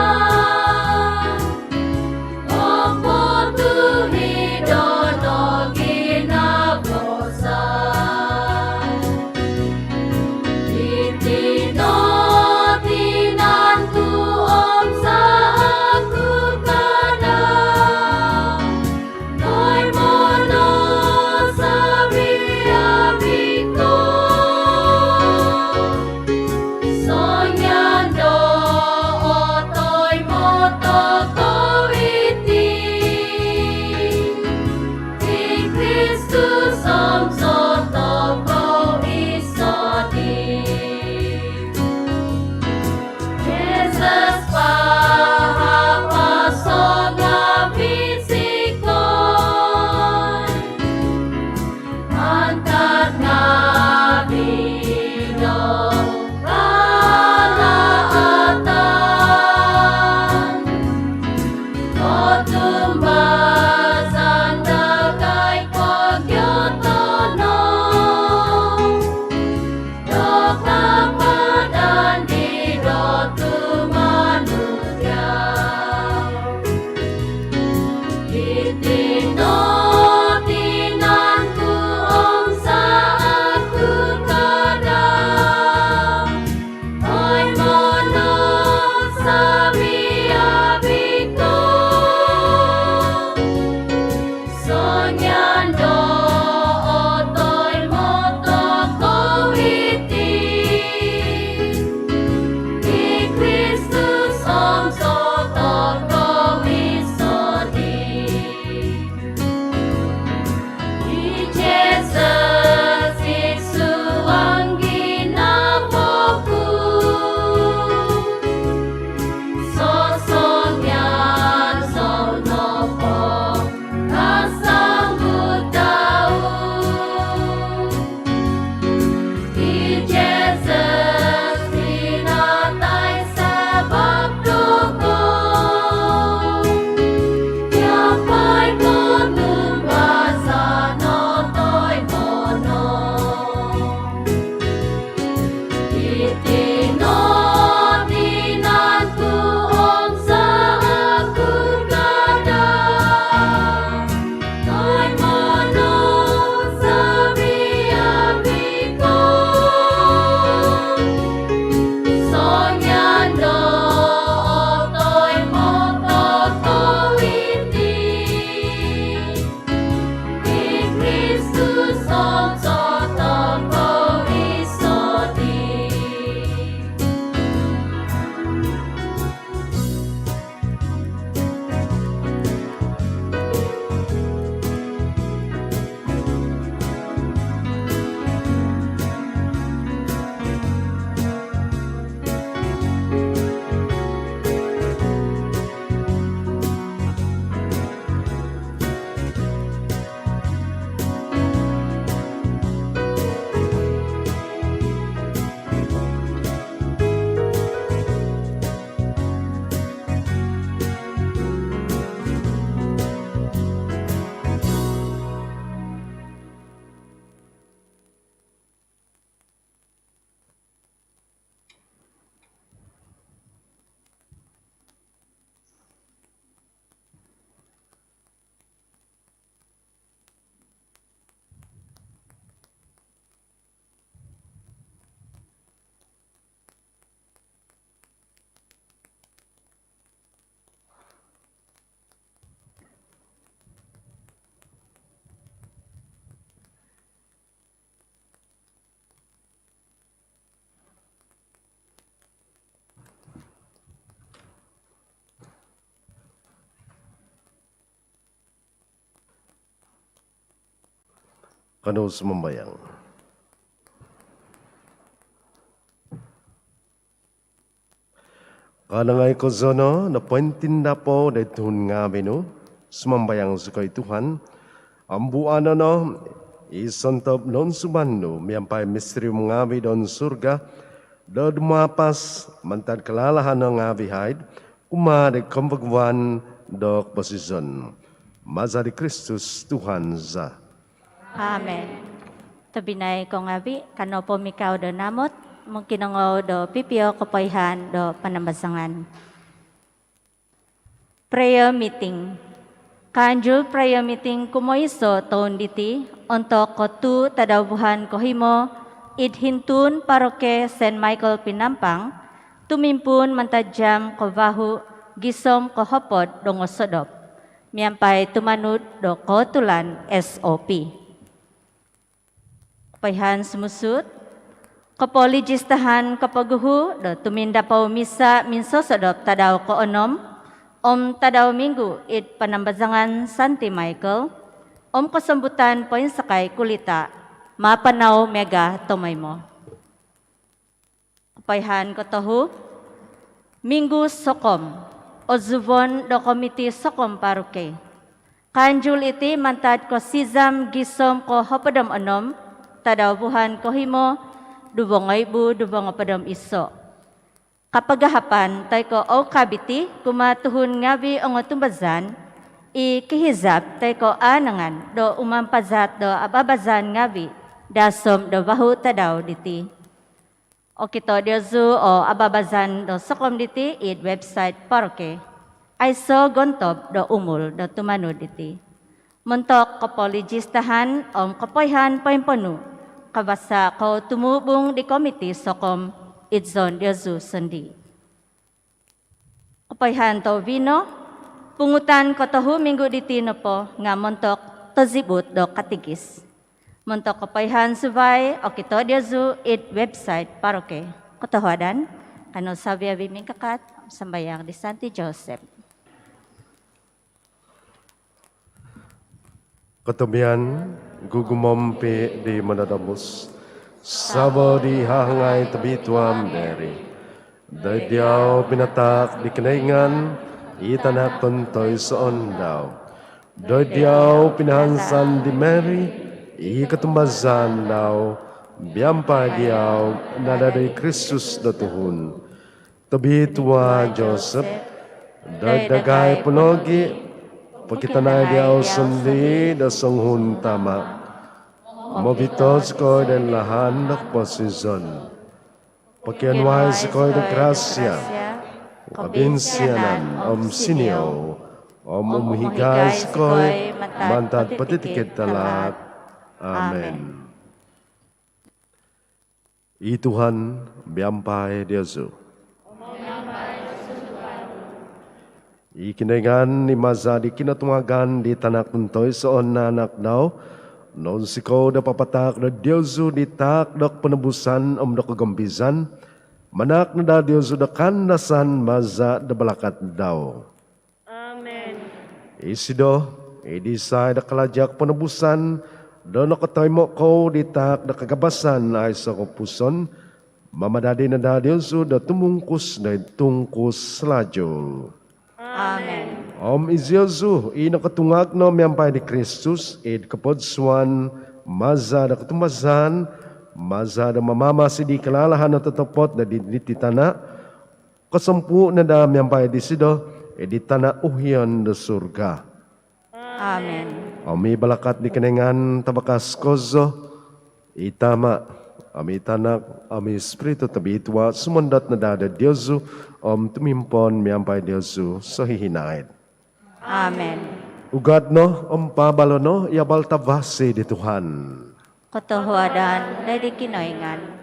S5: Opo tuhido no ginabosa Tinanku om sa aku kadang Ay manong sabi abiko Songyan do otoy moto kowiti I Kristus om zoto ko isodi Jesus pahapasong abisikon Angkat ngabino kalaatan O tumbazan dagay pagyotono Do kapadan di do tumanugyaw Tinanku om sa aku kadang Ay manong sabi abiko Songyan do otoy moto kowiti I Kristus om zoto ko isodi
S1: Kano sumambayang. Kanangay ko zono, na pointinda po na tuhun nga bino, sumambayang sa kay Tuhan, ang buwan no, isantop non subando, miyampay misteryum nga don surga, do dumapas, mantad kalalahan ng nga bihayd, umadig kumbagwan, do posisyon. Maza di Kristus Tuhan za.
S5: Amen. Tabinay ko nga bi, kano po mikaw do namot, mong kinangaw do pipio kapayhan do panambasangan. Prayer meeting. Kanjul prayer meeting kumoiso taon diti, ontok ko tu tadabuhan ko himo, idhintun paroke St. Michael Pinampang, tumimpun mantajam ko bahu, gisom ko hopod dongo sodop. Miyampay tumanod do ko tulan SOP. Kapayhan sumusut, kapoligistahan kapaguhu, do tuminda pa misa minso sodop tadaw ko onom, tadaw minggu it panambazangan Santi Michael, kasambutan po yung sakay kulita, mapanaw mega tomay mo. Kapayhan ko tahu, minggu sokom, o zubon do komiti sokom paruke. Kanjul iti mantad ko sizam gisom ko hopadam anom, tadaw buhan ko himo, dubongay bu, dubong padam iso. Kapagahapan, tay ko o kabiti, kumatuhun ngabi ang tumbazan, ikihizap, tay ko anangan, do umampazat do ababazan ngabi, dasom do bahu tadaw diti. O kito diozu o ababazan do sokom diti, it website paroke, ay so gontob do umul do tumano diti. Muntok kapoligistahan o kapoyhan paimponu, kabasa ko tumubong di komite sokom, itzon diozu sendi. Kapayhan to vino, pungutan ko tahu minggu ditino po nga montok tozibut do katigis. Montok kapayhan subay o kito diozu it website paroke. Katahuadan, kano sabi abiming kakat, sambayang di Santi Joseph.
S1: Katabihan, gugumompe di manadamos, sabo di hahangay tabituam deri. Dadiyaw pinatak di kinaingan, itanak tontoy soon daw. Dadiyaw pinahansan di Mary, ikatumbasan daw. Biyampa diyaw, nadaday Kristus datuhun. Tabitwa Joseph, dagdagay punogi, pagkitanay diyaw sundi da songhun tama. Mobitos ko den lahan ng posisyon. Pagkianway si ko ng grasya, kabinsyanan, sinyo, umuhigay si ko, mantad patitikit talat. Amen. Ituhan, biyampay Diyosu. Ikinaingan ni Maza di kinatumagan di tanak tuntoy soon na anak daw, noon si ko na papatak na Diyosu di tak dak penebusan da kagambizan, manak na da Diyosu da kandasan Maza da balakat daw.
S4: Amen.
S1: Isido, idisay da kalajak penebusan, do nakatoy mo ko di tak da kagabasan ay sa kupuson, mamadadi na da Diyosu da tumungkus na tungkus selajul.
S5: Amen.
S1: Izyozu, inakatungag no miyampay ni Kristus, kapodswan, maza da katumazan, maza da mamama si di kalalahan na tatapot na dititana, kasampu na da miyampay di sido, di tana uhyan da surga.
S5: Amen.
S1: Ami balakat di kenengan tabakas kozo, itama, ami tanak, ami espiritu tabitwa, sumandat na dada Diyosu, tumimpon miyampay Diyosu sa hihinait.
S5: Amen.
S1: Ugad no, pabalo no, yabal tabasi di Tuhan.
S5: Katahuadan, dari kinoingan.